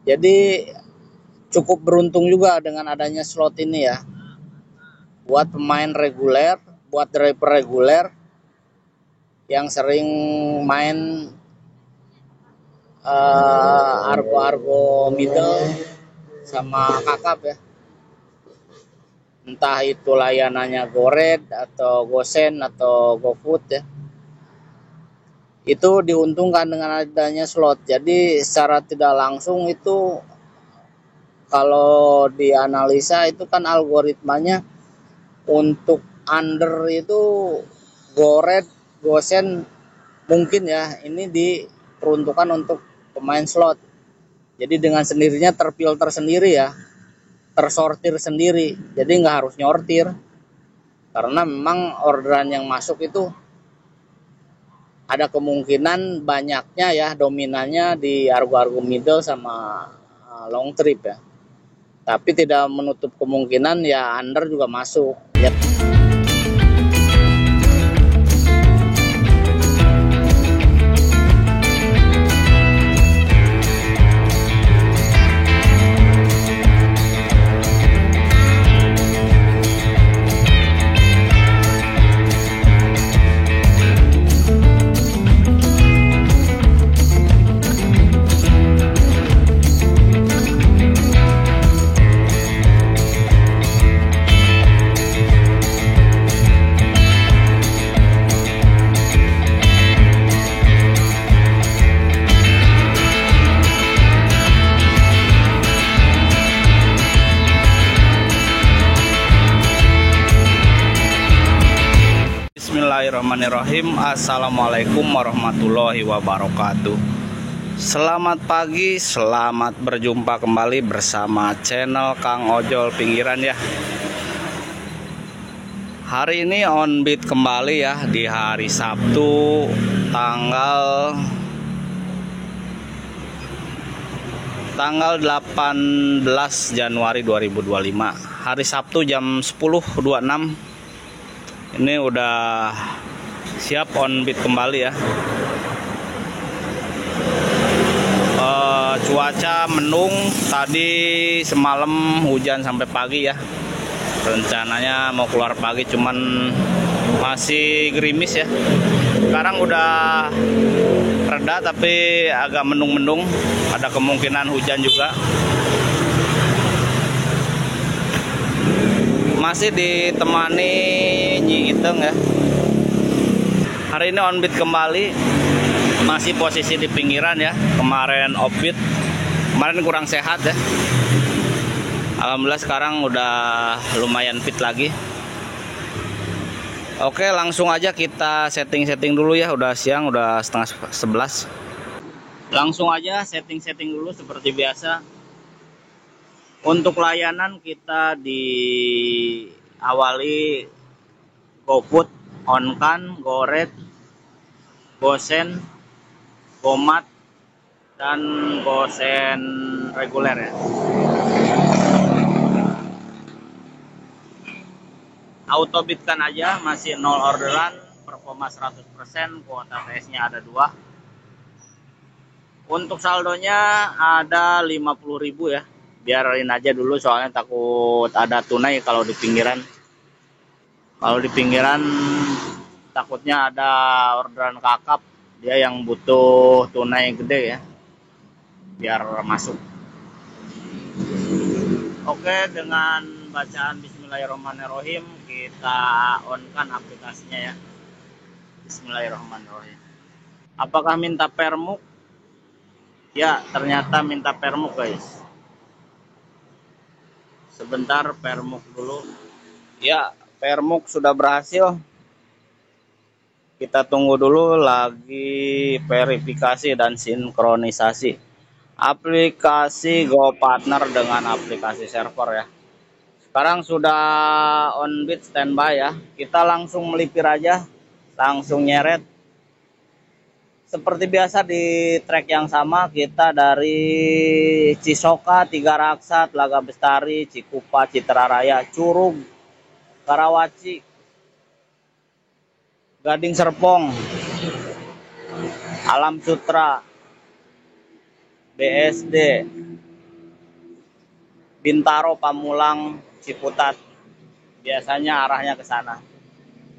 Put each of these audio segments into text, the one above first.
Jadi cukup beruntung juga dengan adanya slot ini ya. Buat pemain reguler, buat driver reguler yang sering main argo-argo middle sama kakap ya. Entah itu layanannya GoRed atau GoSend atau GoFood ya. Itu diuntungkan dengan adanya slot. Jadi secara tidak langsung itu kalau dianalisa itu kan algoritmanya untuk under itu GoRed, GoSend mungkin ya ini diperuntukkan untuk pemain slot. Jadi dengan sendirinya terfilter sendiri ya, tersortir sendiri. Jadi nggak harus nyortir karena memang orderan yang masuk itu ada kemungkinan banyaknya ya dominannya di argo-argo middle sama long trip ya. Tapi tidak menutup kemungkinan ya under juga masuk. Ya. Bismillahirrahmanirrahim. Assalamualaikum warahmatullahi wabarakatuh. Selamat pagi, selamat berjumpa kembali bersama channel Kang Ojol Pinggiran ya. Hari ini on beat kembali ya di hari Sabtu tanggal 18 Januari 2025. Hari Sabtu jam 10.26. Ini udah siap on beat kembali ya. Cuaca mendung, tadi semalam hujan sampai pagi ya. Rencananya mau keluar pagi cuman masih gerimis ya. Sekarang udah reda tapi agak mendung-mendung, ada kemungkinan hujan juga. Masih ditemani Nyi Iteng ya. Hari ini on beat kembali, masih posisi di pinggiran ya. Kemarin off beat, kemarin kurang sehat ya. Alhamdulillah sekarang udah lumayan fit lagi. Oke, langsung aja kita setting-setting dulu ya. Udah siang, udah setengah 11. Langsung aja setting-setting dulu seperti biasa. Untuk layanan kita diawali GoFood, OnCan, GoRed, GoSend, GoMart, dan GoSend reguler ya. Autobitkan aja, masih 0 orderan, performa 100%, kuota TS-nya ada 2. Untuk saldonya ada 50.000 ya. Biarin aja dulu soalnya takut ada tunai kalau di pinggiran. Kalau di pinggiran takutnya ada orderan kakap, dia yang butuh tunai gede ya, biar masuk. Oke, dengan bacaan Bismillahirrahmanirrahim kita on-kan aplikasinya ya. Bismillahirrahmanirrahim. Apakah minta permuk? Ya, ternyata minta permuk guys. Sebentar, permuk dulu. Ya, permuk sudah berhasil. Kita tunggu dulu lagi verifikasi dan sinkronisasi aplikasi GoPartner dengan aplikasi server ya. Sekarang sudah on beat standby ya. Kita langsung melipir aja, langsung nyeret. Seperti biasa di track yang sama, kita dari Cisoka, Tiga Raksa, Telaga Bestari, Cikupa, Citra Raya, Curug, Karawaci, Gading Serpong, Alam Sutra, BSD, Bintaro, Pamulang, Ciputat. Biasanya arahnya ke sana.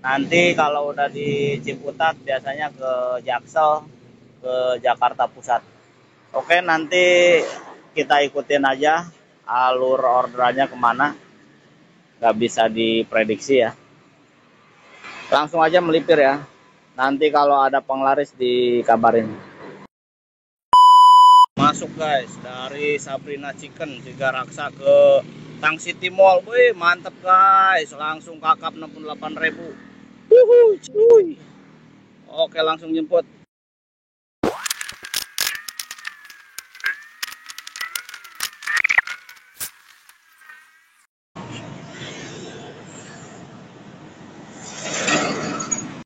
Nanti kalau udah di Ciputat biasanya ke Jaksel, ke Jakarta Pusat. Oke, nanti kita ikutin aja alur orderannya kemana. Nggak bisa diprediksi ya. Langsung aja melipir ya. Nanti kalau ada penglaris dikabarin. Masuk guys, dari Sabrina Chicken Tiga Raksa ke Tang City Mall. Wih, mantep guys. Langsung kakap 68.000. Cuy. Oke, langsung jemput.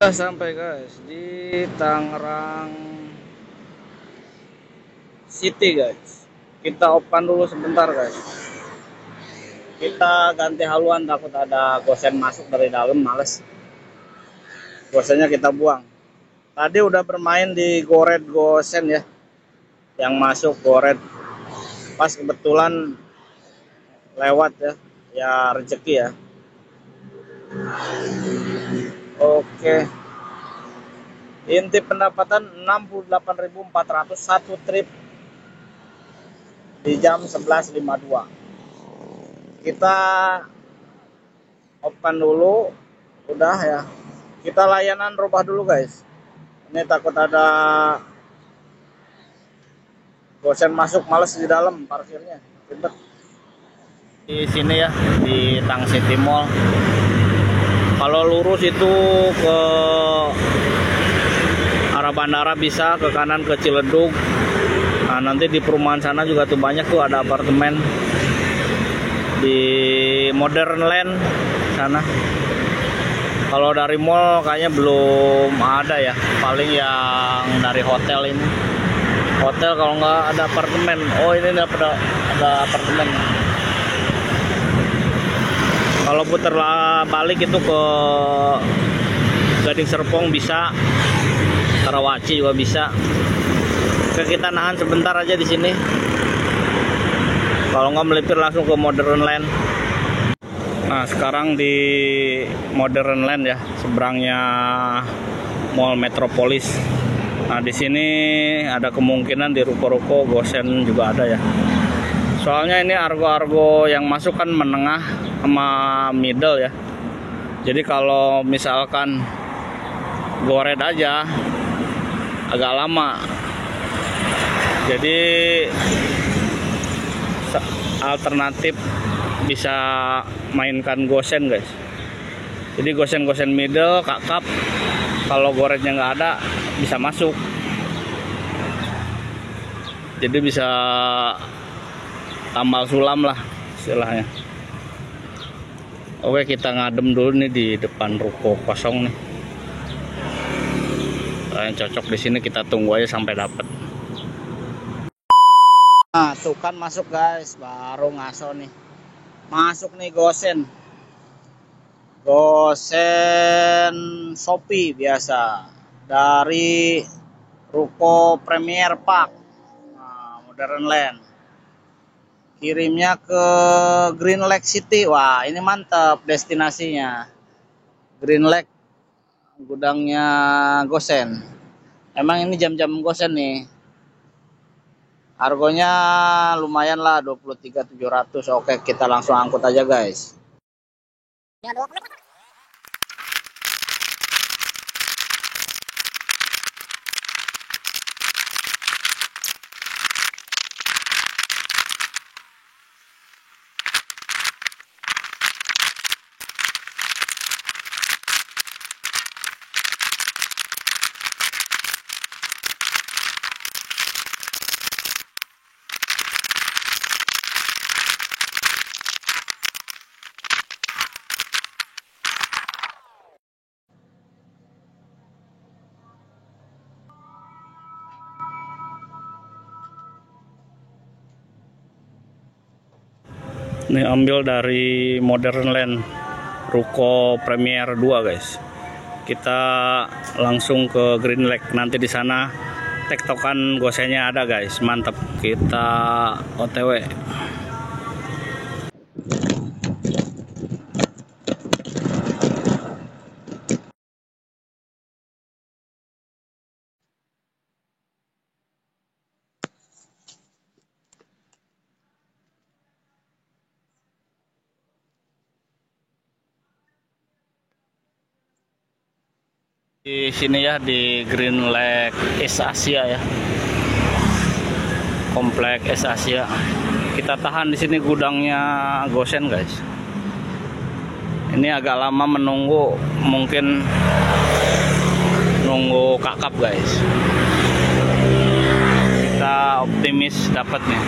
Kita sampai guys di Tangerang City guys. Kita open dulu sebentar guys. Kita ganti haluan, takut ada gosen masuk dari dalam, males. Gosennya kita buang. Tadi udah bermain di Goret gosen ya. Yang masuk Goret. Pas kebetulan lewat ya. Ya rezeki ya. Oke. Inti pendapatan 68.400 satu trip di jam 11.52. Kita open dulu, udah ya. Kita layanan rubah dulu guys. Ini takut ada gosen masuk, males di dalam parkirnya, ribet. Di sini ya, di Tang City Mall. Kalau lurus itu ke arah bandara bisa, ke kanan ke Ciledug. Nah, nanti di perumahan sana juga tuh banyak tuh, ada apartemen di Modern Land sana. Kalau dari mall kayaknya belum ada ya, paling yang dari hotel ini. Hotel kalau nggak ada apartemen. Oh, ini ada apartemen. Kalau putar balik itu ke Gading Serpong bisa, Karawaci juga bisa. Kita nahan sebentar aja di sini. Kalau nggak melipir langsung ke Modern Land. Nah, sekarang di Modern Land ya, seberangnya Mall Metropolis. Nah, di sini ada kemungkinan di ruko-ruko gosen juga ada ya. Soalnya ini argo-argo yang masuk kan menengah sama middle ya. Jadi kalau misalkan goret aja agak lama. Jadi alternatif bisa mainkan gosen guys. Jadi gosen-gosen middle, kakap, kalau goretnya nggak ada bisa masuk. Jadi bisa tambal sulam lah istilahnya. Oke, kita ngadem dulu nih di depan ruko kosong nih. Yang cocok di sini kita tunggu aja sampai dapat. Nah, tuh kan masuk guys, baru ngaso nih. Masuk nih gosen. Gosen Shopee biasa. Dari ruko Premier Park. Nah, Modern Land. Kirimnya ke Green Lake City. Wah, ini mantap destinasinya. Green Lake, gudangnya gosen. Emang ini jam-jam gosen nih. Harganya lumayan lah, 23.700. Oke, kita langsung angkut aja guys. Ini ambil dari Modern Land, ruko Premier 2 guys. Kita langsung ke Green Lake. Nanti di sana tektokan gosennya ada guys, mantap. Kita OTW. Di sini ya, di Green Lake East Asia ya, komplek East Asia. Kita tahan di sini gudangnya Gosen guys. Ini agak lama menunggu, mungkin nunggu kakap guys. Kita optimis dapatnya.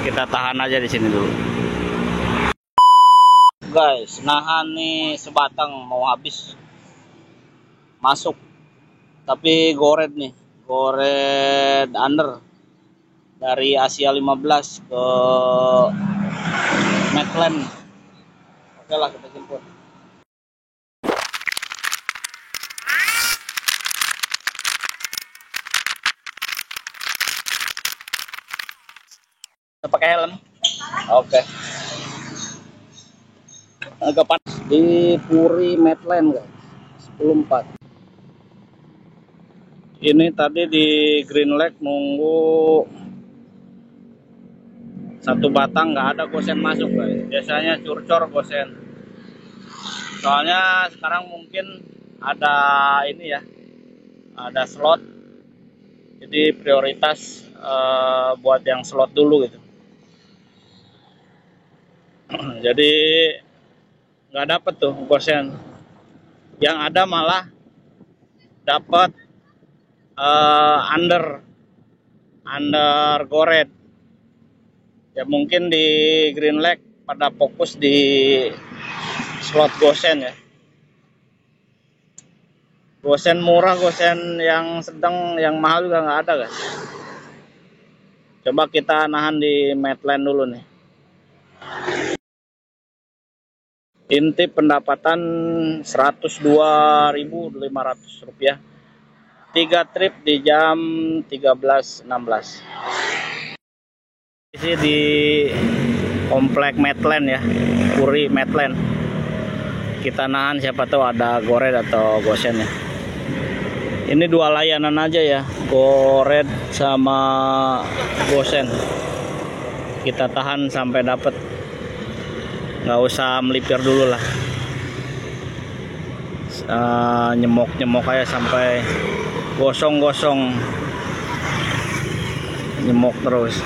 Kita tahan aja di sini dulu. Guys, nahan nih sebatang mau habis. Masuk. Tapi gored nih, gored under dari Asia 15 ke Maitland. Oke lah, kita jemput. Kita pakai helm. Oke. Agak panas di Puri Maitland guys. 10.4. Ini tadi di Green Lake nunggu satu batang, nggak ada gosen masuk guys. Biasanya curcor gosen. Soalnya sekarang mungkin ada ini ya, ada slot. Jadi prioritas buat yang slot dulu gitu. Jadi nggak dapet tuh gosen. Yang ada malah dapat under gored. Ya mungkin di Green Lake pada fokus di slot gosen ya. Gosen murah, gosen yang sedang, yang mahal juga nggak ada guys. Coba kita nahan di Maitland dulu nih. Inti pendapatan Rp102.500. 3 trip di jam 13.16. Ini di komplek Maitland ya, Puri Maitland. Kita nahan, siapa tahu ada gored atau gosen ya. Ini dua layanan aja ya, gored sama gosen. Kita tahan sampai dapet, nggak usah melipir dulu lah. Nyemok aja sampai gosong, nyemok terus.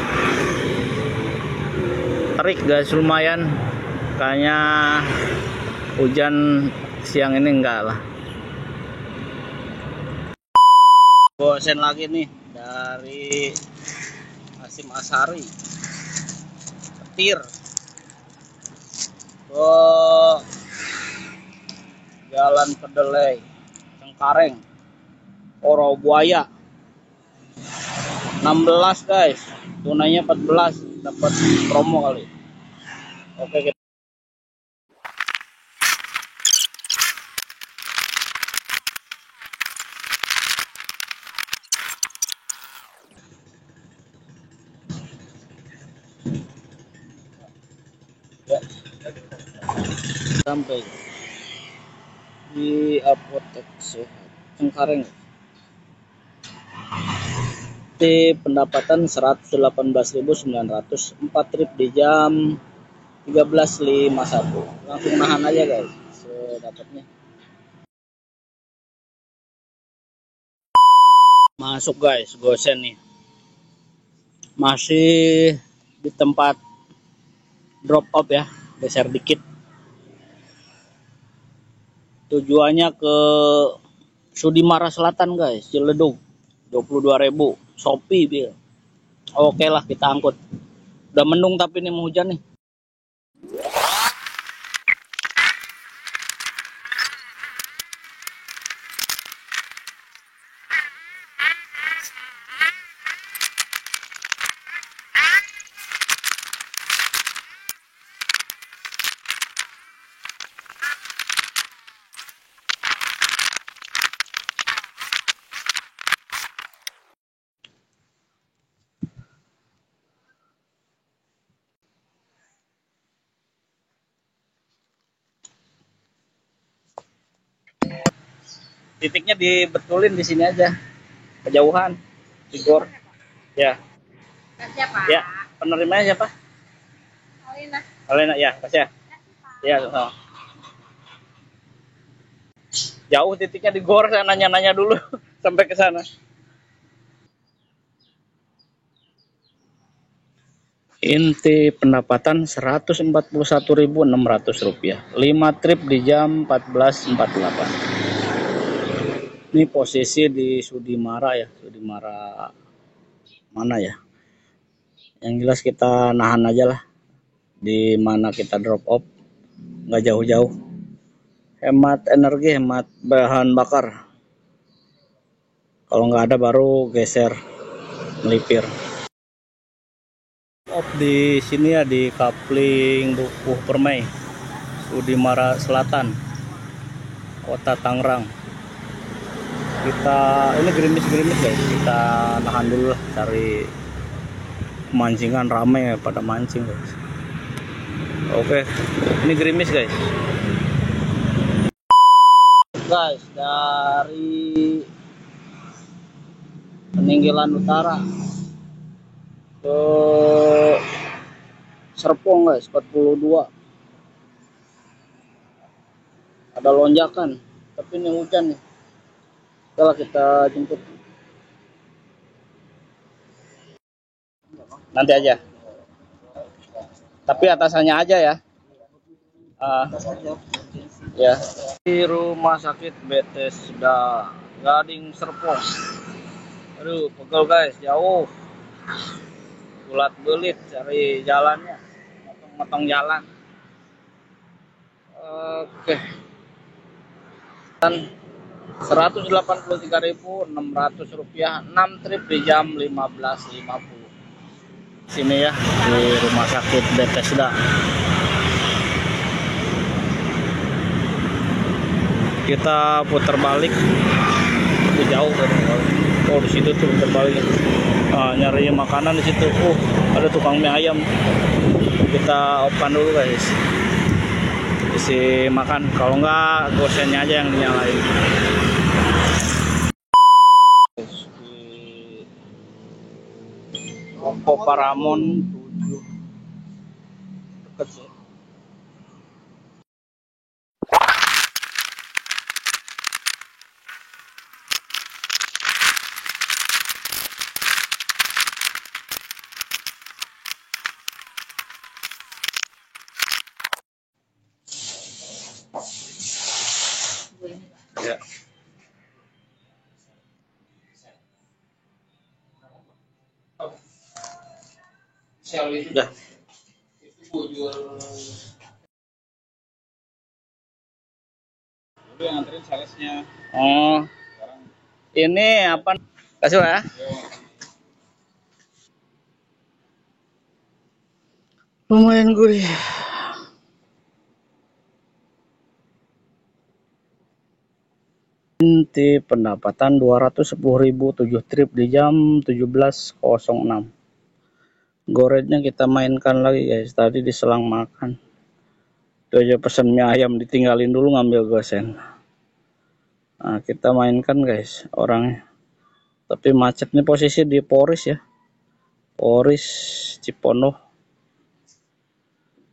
Terik guys, lumayan. Kayaknya hujan siang ini enggak lah. Gosen lagi nih dari Hasyim Asyari. Petir ke Jalan Kedelai, Cengkareng, Orobuaya. 16 guys, tunainya 14, dapat promo kali. Oke, kita ya, sampai di apotek sehat Cengkareng. Di pendapatan 118.900, 4 trip di jam 13.51. Langsung nahan aja guys sedapatnya. Masuk guys, gosen nih. Masih di tempat drop off ya, geser dikit. Tujuannya ke Sudimara Selatan guys, Ciledug. 22.000, Shopee bil. Oke lah, kita angkut. Udah mendung tapi ini mau hujan nih. Titiknya dibetulin di sini aja, kejauhan, Tigor. Ya. Siapa? Ya, penerimanya siapa? Alina. Alina ya, kasih ya. Ya, Jauh titiknya di gor, saya nanya-nanya dulu sampai ke sana. Inti pendapatan Rp141.600. 5 trip di jam 14.48. Ini posisi di Sudimara ya, Sudimara mana ya? Yang jelas kita nahan aja lah di mana kita drop off, nggak jauh-jauh. Hemat energi, hemat bahan bakar. Kalau nggak ada baru geser melipir. Off di sini ya, di Kapling Dukuh Permai, Sudimara Selatan, Kota Tangerang. Kita ini gerimis-gerimis guys, kita nahan dulu lah, cari pemancingan, ramai ya, pada mancing guys. Oke, ini gerimis guys. Guys, dari Peninggalan Utara ke Serpong guys, 42. Ada lonjakan, tapi ini hujan nih. Setelah kita jemput. Nanti aja. Tapi atasannya aja ya. Ya. Di Rumah Sakit Bethesda Gading Serpong. Aduh, pegel guys, jauh. Bulat belit cari jalannya. Motong-motong jalan. Oke. Rp183.600, 6 trip di jam 15.50. Sini ya, di Rumah Sakit Bethesda. Kita putar balik, itu jauh kan. Oh, di situ tuh putar balik. Nyari makanan di situ. Ada tukang mie ayam. Kita open dulu guys. Isi makan. Kalau enggak, gosennya aja yang dinyalain. Toko Paramon 7 deket sih. Ya. Udah. Udah nganterin salesnya. Oh, ini apa? Kasih ya. Lumayan gurih. Inti pendapatan 210.000, 7 trip di jam 17.06. Gorennya kita mainkan lagi guys, tadi di selang makan. Itu aja pesan mie ayam, ditinggalin dulu ngambil gosen. Nah, kita mainkan guys orangnya. Tapi macet nih, posisi di Poris ya. Poris Cipondo.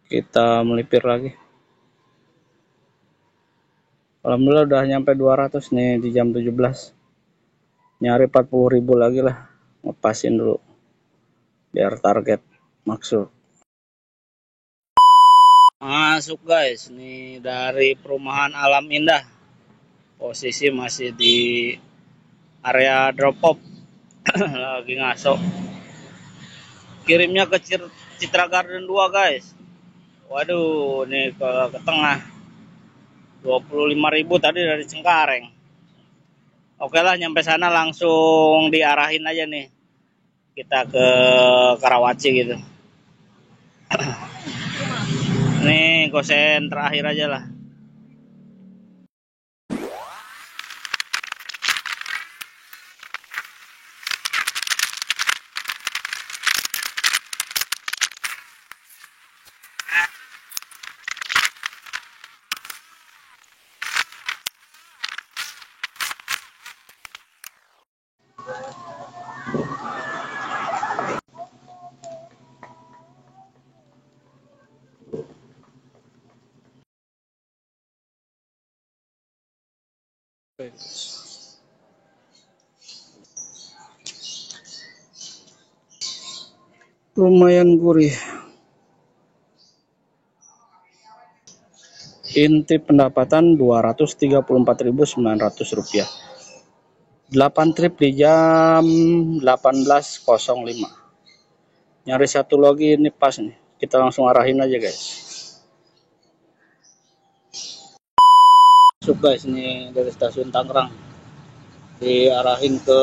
Kita melipir lagi. Alhamdulillah udah nyampe 200 nih di jam 17. Nyari 40.000 lagi lah. Ngepasin dulu. Biar target maksud. Masuk guys, nih dari Perumahan Alam Indah. Posisi masih di area drop off. Lagi ngaso. Kirimnya ke Citra Garden 2 guys. Waduh, nih ke tengah. 25.000 tadi dari Cengkareng. Oke lah, nyampe sana langsung diarahin aja nih. Kita ke Karawaci gitu. Nih gosen terakhir aja lah. Lumayan gurih. Inti pendapatan Rp234.900. 8 trip di jam 18.05. Nyari satu lagi ini pas nih. Kita langsung arahin aja guys. Masuk guys ini dari stasiun Tangerang. Diarahin ke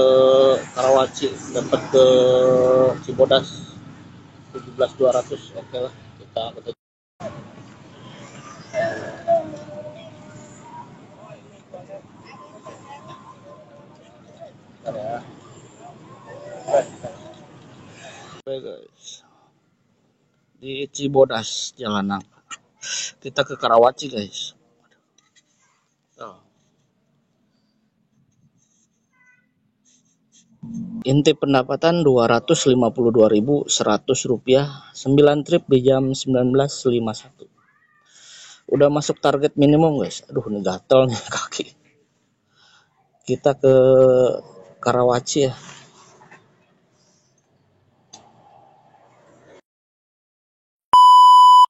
Karawaci, dapat ke Cibodas 17.200. Oke lah, kita angkut aja. Ya. Oke guys, di Cibodas Jalan Nangka. Kita ke Karawaci guys. Inti pendapatan Rp252.100. 9 trip di jam 19.51. Udah masuk target minimum guys. Aduh ini gatel nih kaki. Kita ke Karawaci ya.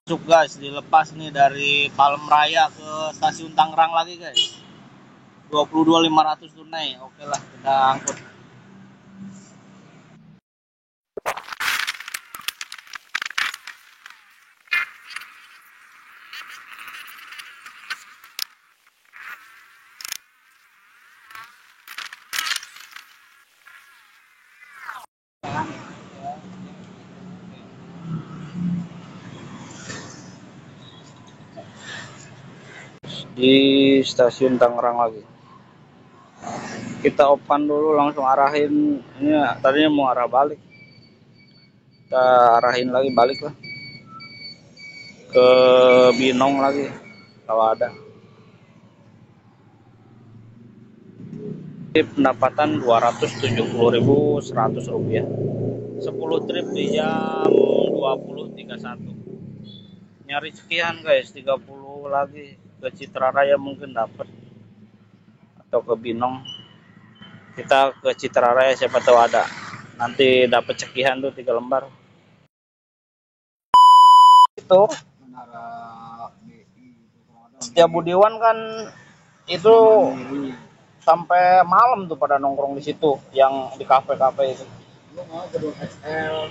Masuk guys, dilepas nih dari Palem Raya ke stasiun Tangerang lagi guys. 22.500 tunai. Oke lah, kita angkut. Di stasiun Tangerang lagi. Kita open dulu, langsung arahin. Ini tadinya mau arah balik. Kita arahin lagi balik lah. Ke Binong lagi kalau ada. Pendapatan Rp270.100. 10 trip di jam 20.31. Nyari sekian guys, 30 lagi. Ke Citra Raya mungkin dapat, atau ke Binong. Kita ke Citra Raya siapa tahu ada, nanti dapat cekihan tuh 3 lembar. Itu Setia Budiwan kan itu sampai malam tuh pada nongkrong di situ, yang di kafe-kafe itu. Gedung XL.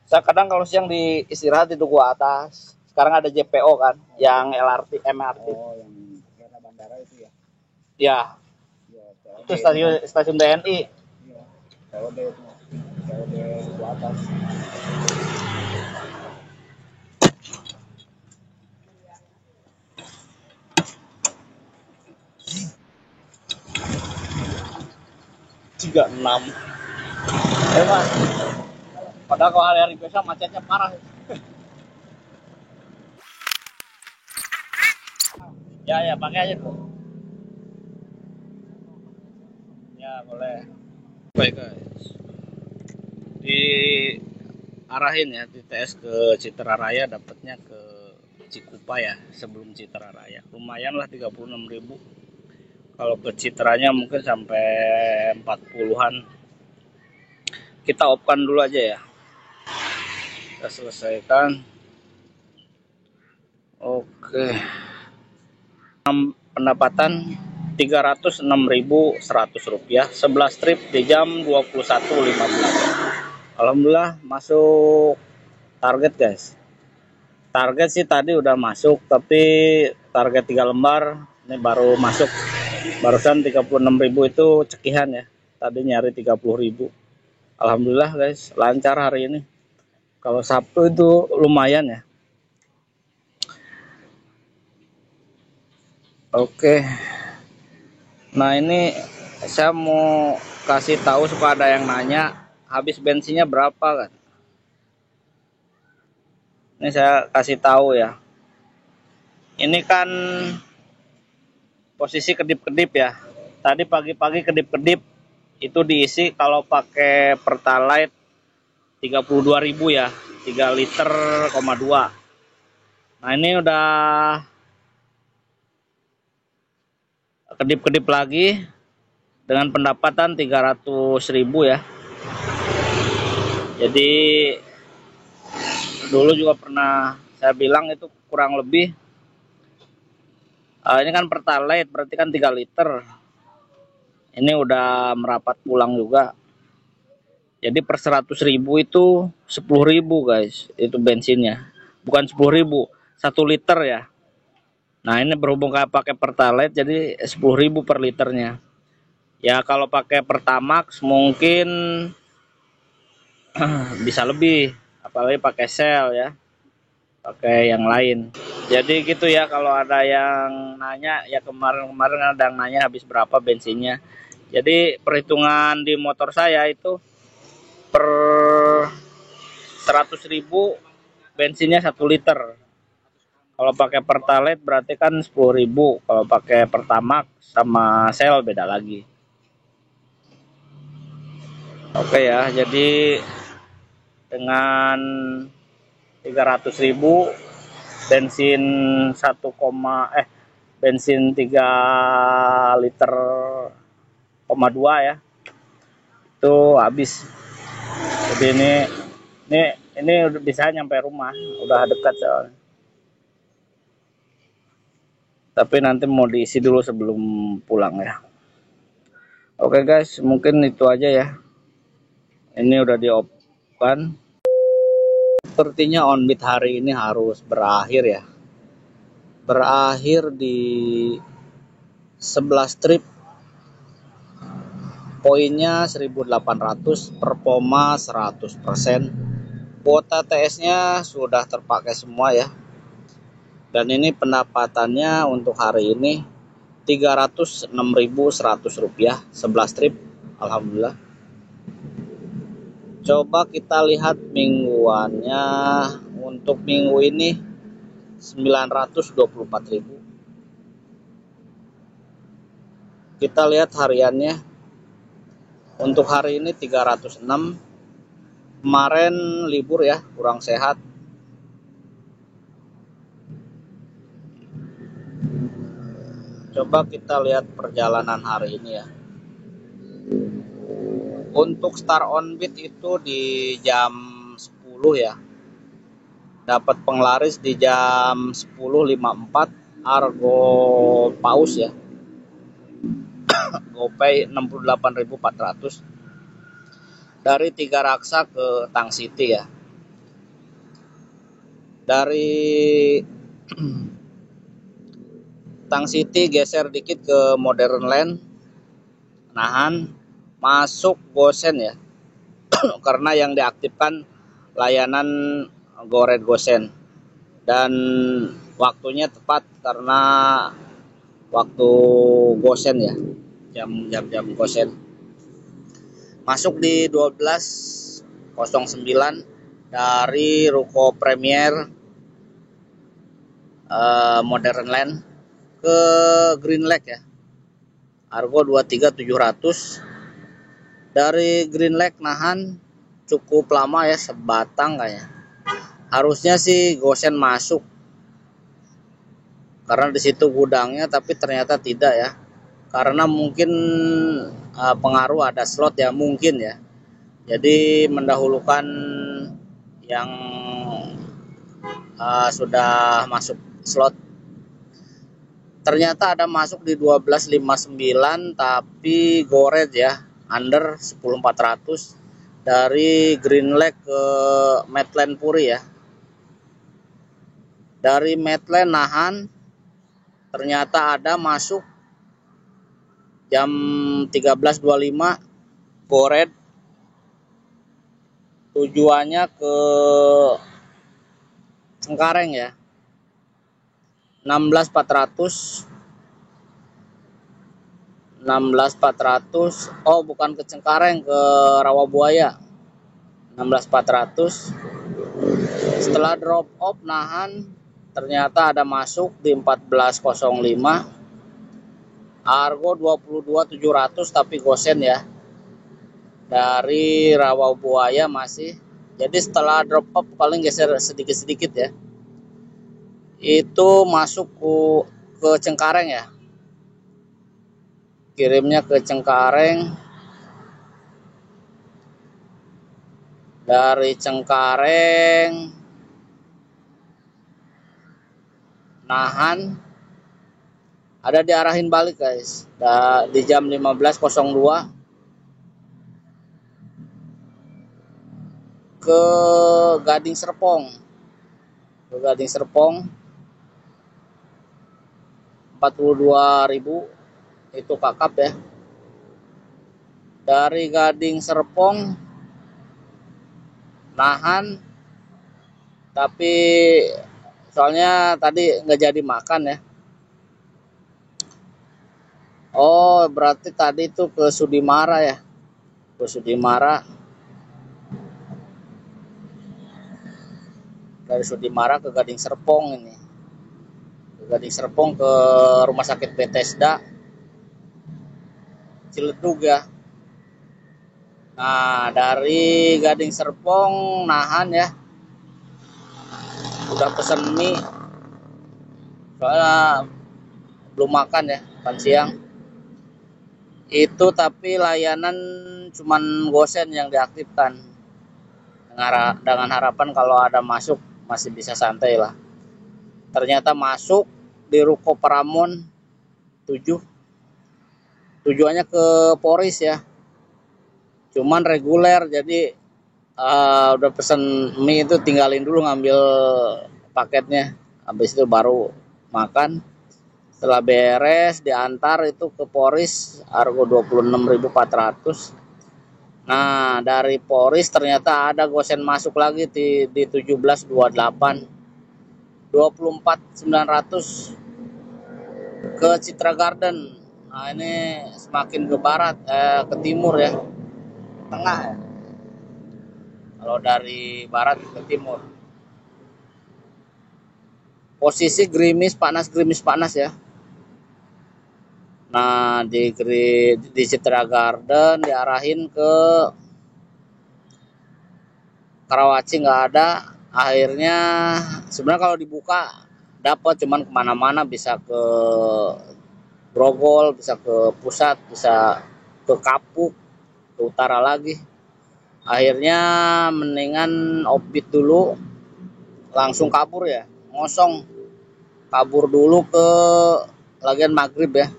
Saya kadang kalau siang di istirahat itu gua atas. Sekarang ada JPO kan, yang LRT, MRT. Oh, yang daerah bandara itu ya? Ya. Itu stasiun TNI. Iya. COD itu. COD di atas. Tiga enam. Mas. Padahal kalau hari-hari biasa macetnya parah. Ya pakai aja tuh. Ya boleh. Baik guys. Diarahin ya di TS ke Citra Raya, dapatnya ke Cikupa ya, sebelum Citra Raya. Lumayan lah 36.000. Kalau ke Citranya mungkin sampai 40-an. Kita open dulu aja ya. Kita selesaikan. Oke. Pendapatan Rp306.100. 11 trip di jam 21.15. Alhamdulillah masuk target guys. Target sih tadi udah masuk, tapi target 3 lembar ini baru masuk. Barusan 36.000 itu cekihan ya. Tadi nyari 30.000. Alhamdulillah guys, lancar hari ini. Kalau Sabtu itu lumayan ya. Oke. Nah, ini saya mau kasih tahu supaya ada yang nanya, habis bensinnya berapa kan? Ini saya kasih tahu ya. Ini kan posisi kedip-kedip ya. Tadi pagi-pagi kedip-kedip itu diisi kalau pakai Pertalite 32.000 ya, 3 liter, 2. Nah, ini udah kedip-kedip lagi dengan pendapatan 300.000 ya. Jadi dulu juga pernah saya bilang itu kurang lebih ini kan Pertalite berarti kan 3 liter. Ini udah merapat pulang juga. Jadi per 100.000 itu 10.000 guys, itu bensinnya. Bukan 10.000, 1 liter ya. Nah ini berhubung kayak pakai Pertalite jadi 10.000 per liternya. Ya kalau pakai Pertamax mungkin bisa lebih, apalagi pakai Shell ya, pakai yang lain. Jadi gitu ya, kalau ada yang nanya ya, kemarin ada yang nanya habis berapa bensinnya. Jadi perhitungan di motor saya itu per 100.000 bensinnya 1 liter. Kalau pakai Pertalite berarti kan 10.000. Kalau pakai Pertamax sama Shell beda lagi. Oke ya, jadi dengan 300.000 bensin bensin 3 liter 2 ya, itu habis. Jadi ini udah bisa nyampe rumah, udah dekat soalnya. Tapi nanti mau diisi dulu sebelum pulang ya. Oke guys, mungkin itu aja ya. Ini udah di off kan. Sepertinya on-beat hari ini harus berakhir ya. Berakhir di 11 trip. Poinnya 1800, performa 100%. Kuota TS-nya sudah terpakai semua ya. Dan ini pendapatannya untuk hari ini 306.100 rupiah 11 trip. Alhamdulillah. Coba kita lihat mingguannya. Untuk minggu ini 924.000. Kita lihat hariannya. Untuk hari ini 306. Kemarin libur ya, kurang sehat. Coba kita lihat perjalanan hari ini ya. Untuk start on beat itu di jam 10 ya. Dapat penglaris di jam 10.54, Argo Paus ya. GoPay 68.400. Dari 3 Raksa ke Tang City ya. Dari Tang City geser dikit ke Modern Land, nahan, masuk Gosen ya. Karena yang diaktifkan layanan GoRed Gosen. Dan waktunya tepat karena waktu Gosen ya. Jam Gosen. Masuk di 12.09 dari Ruko Premier Modern Land ke Green Lake ya. Argo 23.700. Dari Green Lake nahan cukup lama ya, sebatang kayaknya. Harusnya sih Gosen masuk karena di situ gudangnya, tapi ternyata tidak ya. Karena mungkin pengaruh ada slot ya, mungkin ya. Jadi mendahulukan yang sudah masuk slot. Ternyata ada masuk di 12.59, tapi GoRed ya, under 10.400 dari Green Lake ke Medland Puri ya. Dari Medland nahan, ternyata ada masuk jam 13.25 GoRed, tujuannya ke Cengkareng ya. 16.400. Oh bukan ke Cengkareng, ke Rawabuaya. 16.400. Setelah drop off nahan, ternyata ada masuk di 14.05. Argo 22.700 tapi Gosen ya. Dari Rawabuaya masih. Jadi setelah drop off paling geser sedikit-sedikit ya. Itu masuk ke Cengkareng ya. kirimnya ke Cengkareng. Dari Cengkareng nahan, ada diarahin balik guys, di jam 15.02 ke Gading Serpong. 42.000 itu kakap ya. Dari Gading Serpong nahan, tapi soalnya tadi nggak jadi makan ya. Oh, berarti tadi itu ke Sudimara ya, ke Sudimara. Dari Sudimara ke Gading Serpong ini, ke Gading Serpong ke Rumah Sakit Bethesda Ciledug ya. Nah, dari Gading Serpong nahan ya, udah pesen mie soalnya belum makan ya, makan siang itu, tapi layanan cuman gosen yang diaktifkan dengan harapan kalau ada masuk masih bisa santai lah. Ternyata masuk di Ruko Paramon 7, tujuannya ke Poris ya, cuman reguler, jadi udah pesen mie itu tinggalin dulu ngambil paketnya, habis itu baru makan. Setelah beres diantar itu ke Poris, harga 26.400. Nah, dari Poris ternyata ada gosen masuk lagi di 17.28, 24.900 ke Citra Garden. Nah, ini semakin ke barat, ke timur ya, tengah ya. Kalau dari barat ke timur. Posisi gerimis panas ya. Nah, di Citra Garden diarahin ke Karawaci nggak ada. Akhirnya sebenarnya kalau dibuka dapat, cuman kemana-mana, bisa ke Grogol, bisa ke Pusat, bisa ke Kapuk, ke utara lagi. Akhirnya mendingan obit dulu, langsung kabur ya, ngosong, kabur dulu ke lagian maghrib ya.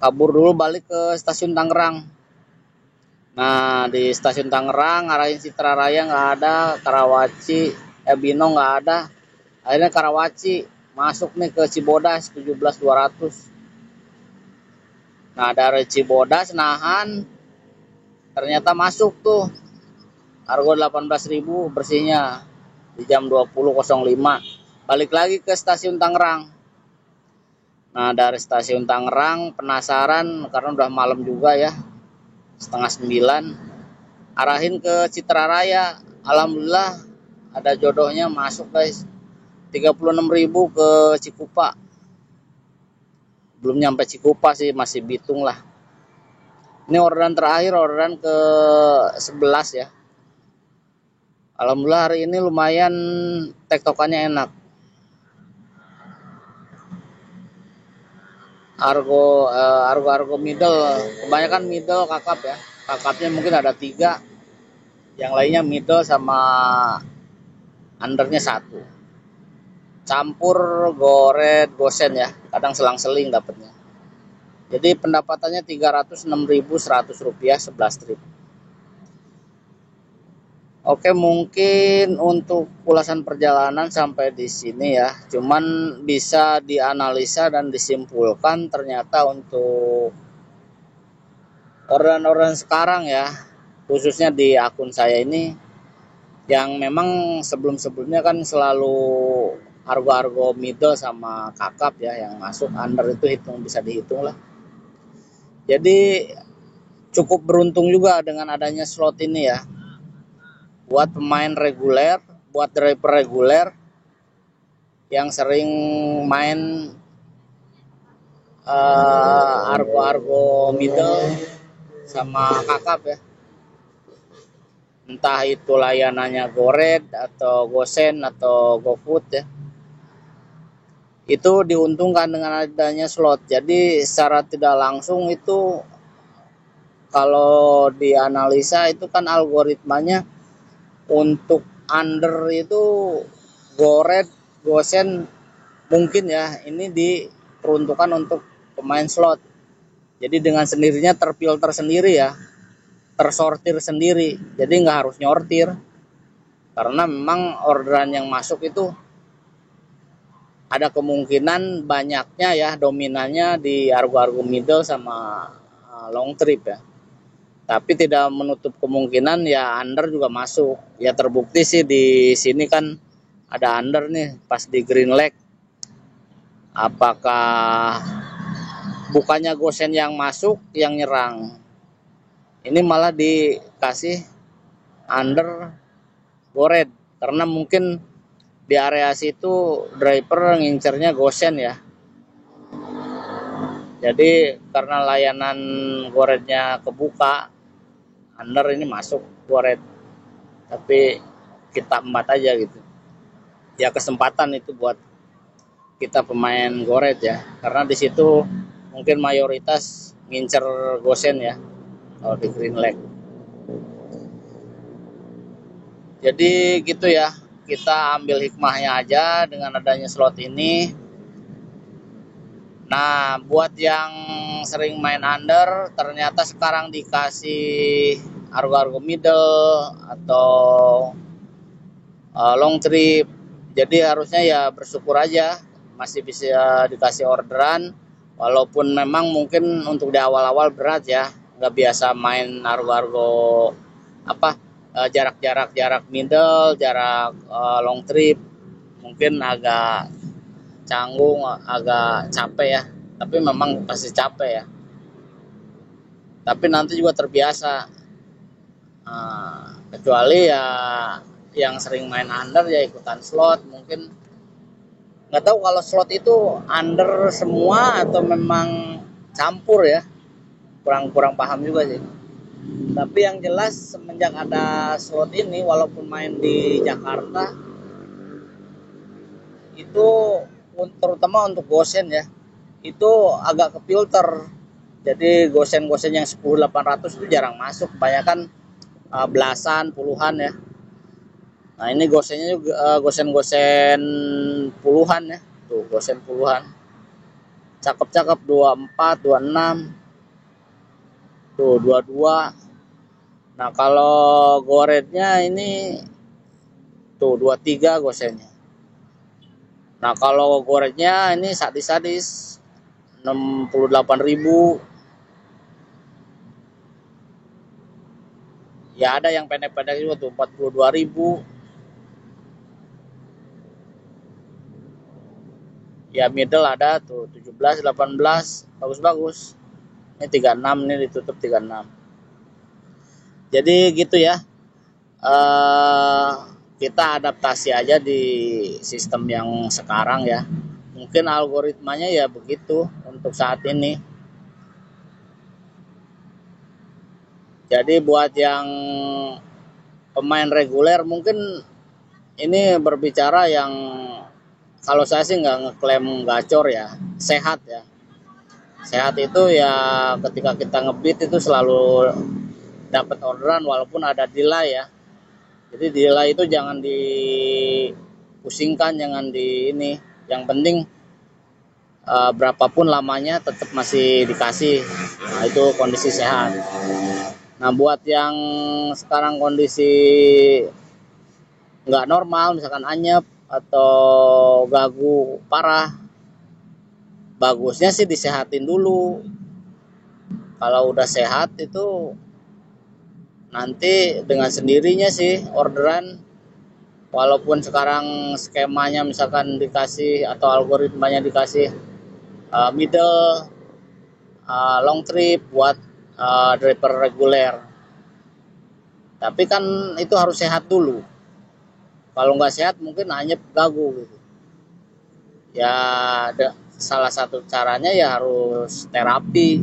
Kabur dulu balik ke stasiun Tangerang. Nah, di stasiun Tangerang arahin Citra Raya nggak ada, Karawaci Bino nggak ada. Akhirnya Karawaci masuk nih ke Cibodas 17.200. Nah, dari Cibodas nahan, ternyata masuk tuh harga 18.000 bersihnya di jam 20.05. Balik lagi ke stasiun Tangerang. Nah, dari stasiun Tangerang penasaran karena udah malam juga ya, 8:30, arahin ke Citra Raya. Alhamdulillah ada jodohnya masuk guys, 36.000 ke Cikupa. Belum nyampe Cikupa sih, masih Bitung lah. Ini orderan terakhir, orderan ke 11 ya. Alhamdulillah hari ini lumayan tektokannya enak. Argo middle, kebanyakan middle kakap ya. Kakapnya mungkin ada 3, yang lainnya middle sama undernya 1. Campur goret gosen ya, kadang selang-seling dapatnya. Jadi pendapatannya 306.100 rupiah 11 trip. Oke, mungkin untuk ulasan perjalanan sampai di sini ya. Cuman bisa dianalisa dan disimpulkan ternyata untuk orderan-orderan sekarang ya, khususnya di akun saya ini, yang memang sebelum-sebelumnya kan selalu argo middle sama kakap ya yang masuk, under itu bisa dihitung lah. Jadi cukup beruntung juga dengan adanya slot ini ya, buat pemain reguler, buat driver reguler yang sering main argo middle sama kakap ya. Entah itu layanannya GoRed atau GoSend atau GoFood ya. itu diuntungkan dengan adanya slot. Jadi secara tidak langsung itu kalau dianalisa itu kan algoritmanya untuk under itu goret, gosen mungkin ya ini diperuntukkan untuk pemain slot. Jadi dengan sendirinya terfilter sendiri ya, tersortir sendiri. Jadi nggak harus nyortir karena memang orderan yang masuk itu ada kemungkinan banyaknya ya dominannya di argo-argo middle sama long trip ya. Tapi tidak menutup kemungkinan ya under juga masuk. Ya terbukti sih di sini kan ada under nih pas di green leg. Apakah bukannya gosen yang masuk yang nyerang? Ini malah dikasih under gored karena mungkin di area situ driver ngincernya gosen ya. Jadi karena layanan gorednya kebuka, under ini masuk gored. Tapi kita embat aja gitu. Ya kesempatan itu buat kita pemain gored ya. Karena di situ mungkin mayoritas ngincer gosen ya kalau di green leg. Jadi gitu ya. Kita ambil hikmahnya aja dengan adanya slot ini. Nah, buat yang sering main under, ternyata sekarang dikasih argo-argo middle atau long trip. Jadi harusnya ya bersyukur aja masih bisa dikasih orderan. Walaupun memang mungkin untuk di awal-awal berat ya, nggak biasa main argo-argo jarak middle, jarak long trip, mungkin agak canggung, agak capek ya. Tapi memang pasti capek ya. Tapi nanti juga terbiasa. Kecuali ya yang sering main under ya ikutan slot, mungkin nggak tahu kalau slot itu under semua atau memang campur ya. Kurang paham juga sih. Tapi yang jelas semenjak ada slot ini, walaupun main di Jakarta, itu terutama untuk gosen ya, itu agak kefilter. Jadi gosen-gosen yang 10.800 itu jarang masuk, kebanyakan belasan, puluhan ya. Nah ini gosennya juga gosen-gosen puluhan ya, tuh gosen puluhan, cakep-cakep 24, 26, tuh 22. Nah kalau gorednya ini tuh 23 gosennya. Nah kalau gorednya ini sadis-sadis 68.000. Ya ada yang pendek-pendek juga tuh 42.000. Ya middle ada tuh 17, 18, bagus-bagus. Ini 36 nih ditutup 36. Jadi gitu ya. Kita adaptasi aja di sistem yang sekarang ya. Mungkin algoritmanya ya begitu untuk saat ini. Jadi buat yang pemain reguler mungkin ini berbicara yang kalau saya sih nggak ngeklaim gacor ya, sehat ya. Sehat itu ya ketika kita ngebit itu selalu dapat orderan walaupun ada delay ya. Jadi delay itu jangan dipusingkan, jangan di ini. Yang penting berapapun lamanya tetap masih dikasih. Nah itu kondisi sehat. Nah buat yang sekarang kondisi nggak normal, misalkan anyep atau gagu parah, bagusnya sih disehatin dulu. Kalau udah sehat itu nanti dengan sendirinya sih orderan. Walaupun sekarang skemanya misalkan dikasih atau algoritmanya dikasih middle, long trip buat driver reguler, tapi kan itu harus sehat dulu. Kalau nggak sehat mungkin anyep gagu gitu ya. Salah satu caranya ya harus terapi.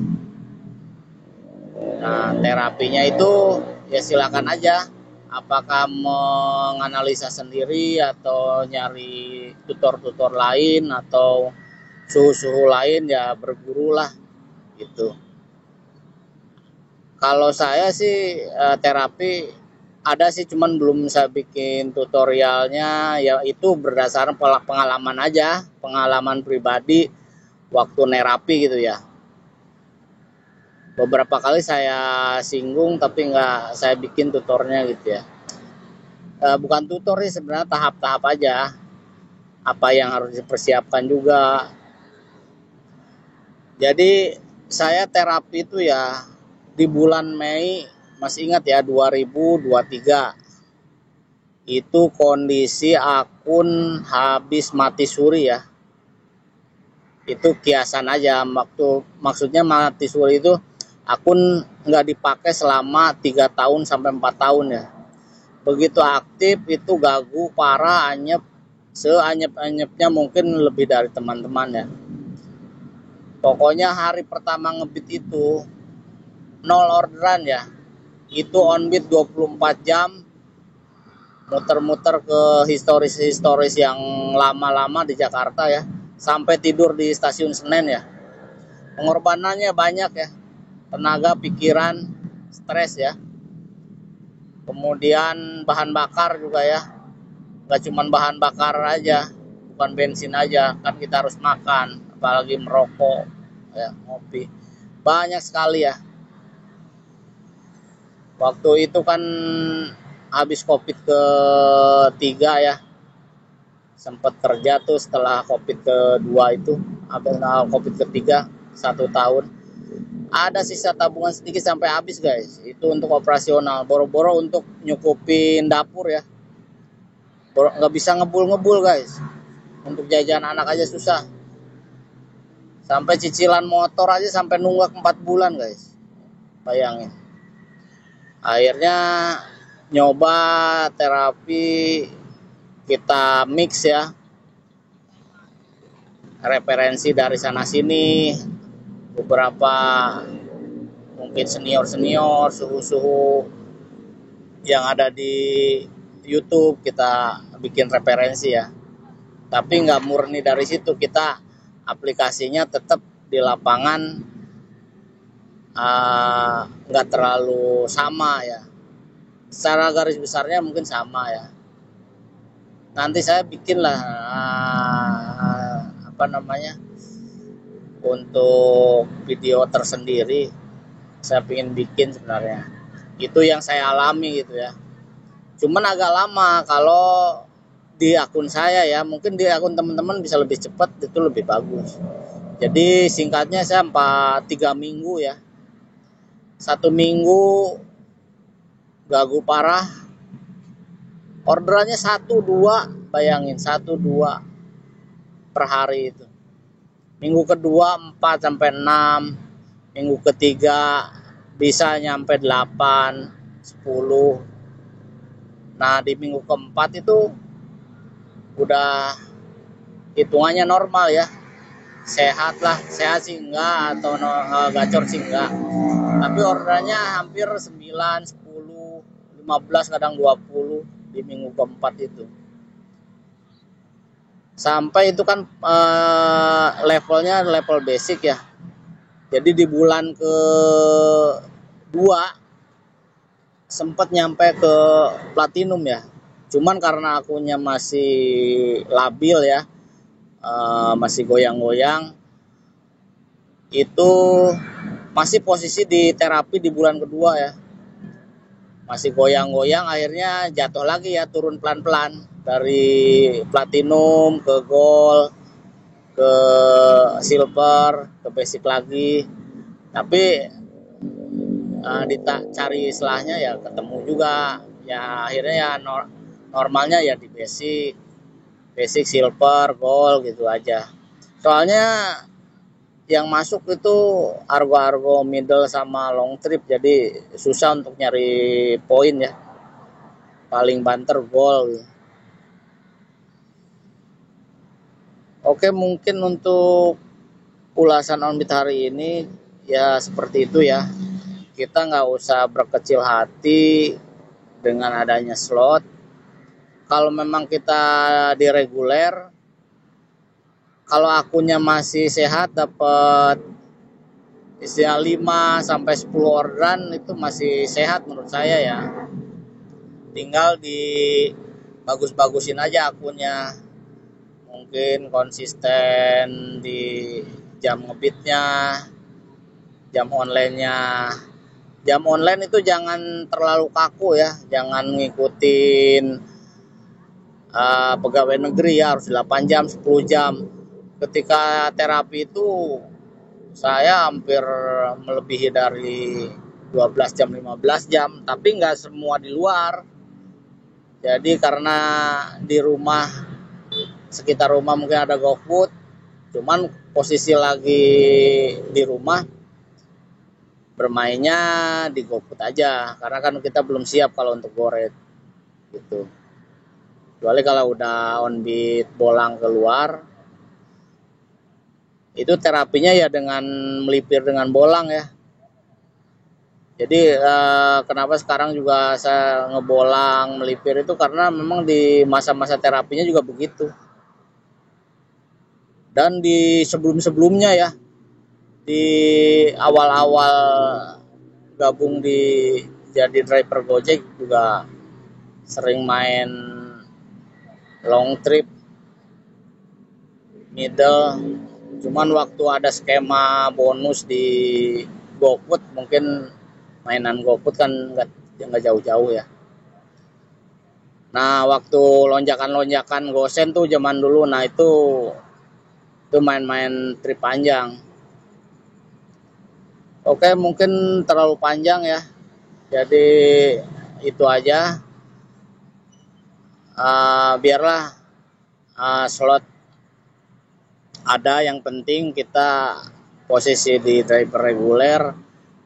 Nah terapinya itu ya silakan aja apakah menganalisa sendiri atau nyari tutor-tutor lain atau suhu-suhu lain, ya bergurulah gitu. Kalau saya sih terapi ada sih, cuman belum saya bikin tutorialnya, ya itu berdasarkan pengalaman aja, pengalaman pribadi waktu nerapi gitu ya. Beberapa kali saya singgung tapi nggak saya bikin tutornya gitu ya. Bukan tutor sih sebenarnya, tahap-tahap aja apa yang harus dipersiapkan juga. Jadi saya terapi itu ya di bulan Mei, masih ingat ya, 2023 itu kondisi akun habis mati suri ya. Itu kiasan aja, maksudnya mati suri itu akun nggak dipakai selama 3 tahun sampai 4 tahun ya. Begitu aktif itu gagu parah, anyep, seanyep-anyepnya mungkin lebih dari teman-teman ya. Pokoknya hari pertama ngebit itu 0 orderan ya. Itu on beat 24 jam, muter-muter ke historis-historis yang lama-lama di Jakarta ya, sampai tidur di stasiun Senen ya. Pengorbanannya banyak ya, tenaga, pikiran, stres ya. Kemudian bahan bakar juga ya, gak cuman bahan bakar aja, bukan bensin aja, kan kita harus makan, apalagi merokok ya, ngopi, banyak sekali ya. Waktu itu kan habis COVID ketiga ya, sempat kerja tuh setelah COVID kedua itu, habis COVID ketiga 1 tahun. Ada sisa tabungan sedikit sampai habis guys, itu untuk operasional, boro-boro untuk nyukupin dapur ya, nggak bisa ngebul guys, untuk jajan anak aja susah, sampai cicilan motor aja sampai nunggak 4 bulan guys, bayangin. Akhirnya nyoba terapi, kita mix ya, referensi dari sana sini, beberapa mungkin senior suhu yang ada di YouTube kita bikin referensi ya. Tapi nggak murni dari situ, kita aplikasinya tetap di lapangan nggak terlalu sama ya. Secara garis besarnya mungkin sama ya. Nanti saya bikin lah untuk video tersendiri, saya pengen bikin sebenarnya. Itu yang saya alami gitu ya. Cuman agak lama kalau di akun saya ya, mungkin di akun teman-teman bisa lebih cepat, itu lebih bagus. Jadi singkatnya saya 3 minggu ya. 1 minggu gagu parah, orderannya 1-2, bayangin 1-2 per hari itu. Minggu kedua 4-6, minggu ketiga bisa nyampe 8-10. Nah di minggu keempat itu udah hitungannya normal ya, sehat sih enggak, atau gacor sih enggak, tapi orderannya hampir 9, 10, 15, kadang 20 di minggu keempat itu. Sampai itu kan levelnya level basic ya. Jadi di bulan kedua sempat nyampe ke platinum ya. Cuman karena akunnya masih labil ya, masih goyang-goyang, itu masih posisi di terapi di bulan kedua ya, masih goyang-goyang. Akhirnya jatuh lagi ya, turun pelan-pelan dari platinum ke gold, ke silver, ke basic lagi. Tapi cari istilahnya ya ketemu juga ya, akhirnya ya normalnya ya di basic, silver, gold gitu aja. Soalnya yang masuk itu argo middle sama long trip, jadi susah untuk nyari poin ya, paling banter gold gitu. Oke, mungkin untuk ulasan onbit hari ini ya seperti itu ya. Kita nggak usah berkecil hati dengan adanya slot. Kalau memang kita di reguler, kalau akunnya masih sehat dapat istilah 5 sampai 10 orderan itu masih sehat menurut saya ya. Tinggal di bagus-bagusin aja akunnya. Mungkin konsisten di jam ngebitnya, jam online-nya. Jam online itu jangan terlalu kaku ya, jangan ngikutin pegawai negeri ya, harus 8 jam, 10 jam. Ketika terapi itu saya hampir melebihi dari 12 jam, 15 jam, tapi nggak semua di luar. Jadi karena di rumah, sekitar rumah mungkin ada GoFood, cuman posisi lagi di rumah, bermainnya di GoFood aja, karena kan kita belum siap kalau untuk goret gitu. Kecuali kalau udah on beat bolang keluar, itu terapinya ya dengan melipir dengan bolang ya. Jadi kenapa sekarang juga saya ngebolang melipir itu karena memang di masa-masa terapinya juga begitu. Dan di sebelum-sebelumnya ya, di awal-awal gabung di jadi driver Gojek juga sering main long trip, middle. Cuman waktu ada skema bonus di GoFood, mungkin mainan GoFood kan nggak jauh-jauh ya. Nah waktu lonjakan-lonjakan gosen tuh zaman dulu, nah itu main-main trip panjang. Oke, mungkin terlalu panjang ya, jadi itu aja. Biarlah slot ada, yang penting kita posisi di driver reguler,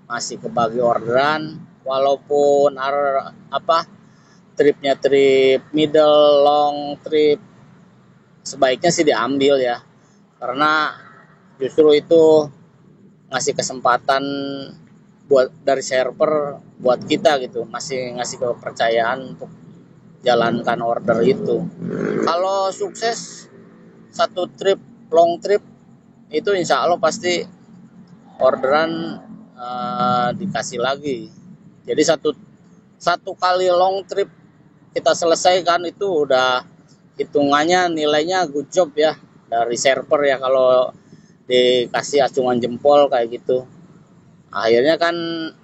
masih kebagi orderan, walaupun tripnya trip middle, long trip, sebaiknya sih diambil ya, karena justru itu ngasih kesempatan buat dari server buat kita gitu, masih ngasih kepercayaan untuk jalankan order itu. Kalau sukses satu trip long trip itu insya Allah pasti orderan dikasih lagi. Jadi satu kali long trip kita selesaikan itu udah hitungannya nilainya good job ya dari server ya, kalau dikasih acungan jempol kayak gitu. Akhirnya kan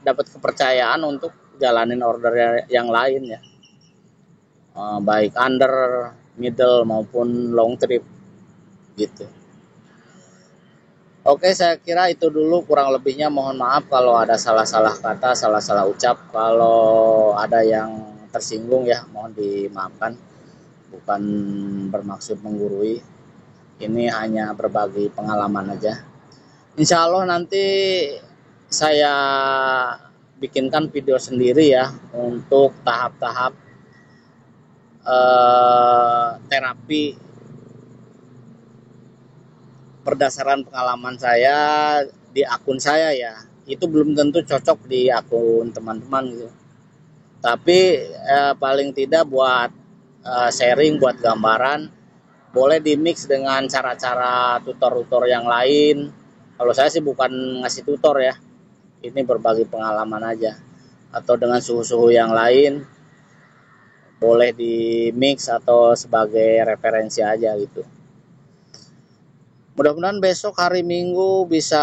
dapat kepercayaan untuk jalanin order yang lain ya. Baik under, middle maupun long trip gitu. Oke, saya kira itu dulu, kurang lebihnya mohon maaf kalau ada salah-salah kata, salah-salah ucap. Kalau ada yang tersinggung ya mohon dimaafkan, bukan bermaksud menggurui. Ini hanya berbagi pengalaman aja. Insya Allah nanti saya bikinkan video sendiri ya untuk tahap-tahap terapi berdasarkan pengalaman saya di akun saya ya. Itu belum tentu cocok di akun teman-teman gitu, tapi paling tidak buat sharing, buat gambaran, boleh di mix dengan cara-cara tutor-tutor yang lain. Kalau saya sih bukan ngasih tutor ya, ini berbagi pengalaman aja, atau dengan suhu-suhu yang lain boleh di mix atau sebagai referensi aja gitu. Mudah-mudahan besok hari Minggu bisa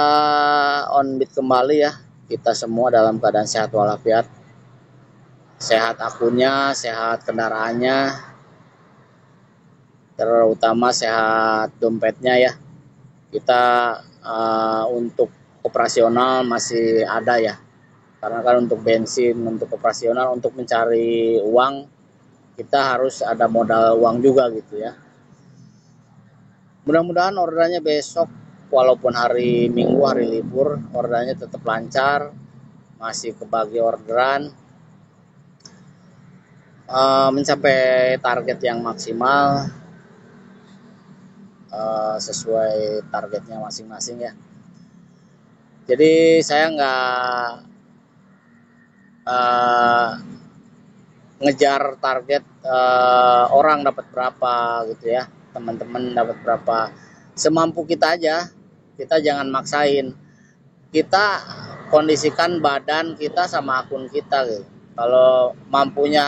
on beat kembali ya, kita semua dalam keadaan sehat walafiat, sehat akunnya, sehat kendaraannya, terutama sehat dompetnya ya. Kita untuk operasional masih ada ya, karena kan untuk bensin, untuk operasional, untuk mencari uang kita harus ada modal uang juga gitu ya. Mudah-mudahan orderannya besok, walaupun hari Minggu, hari libur, orderannya tetap lancar, masih kebagi orderan, mencapai target yang maksimal, sesuai targetnya masing-masing ya. Jadi saya ngejar target orang dapat berapa gitu ya, teman-teman dapat berapa, semampu kita aja, kita jangan maksain, kita kondisikan badan kita sama akun kita gitu. Kalau mampunya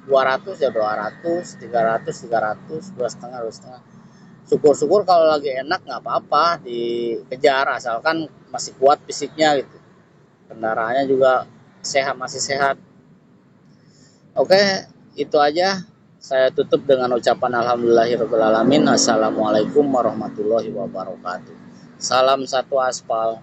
200 ya 200, 300 300, 2,5 syukur-syukur, kalau lagi enak nggak apa-apa dikejar asalkan masih kuat fisiknya gitu, kendaraannya juga sehat, masih sehat. Oke, itu aja, saya tutup dengan ucapan alhamdulillahirabbil alamin. Assalamualaikum warahmatullahi wabarakatuh. Salam satu aspal.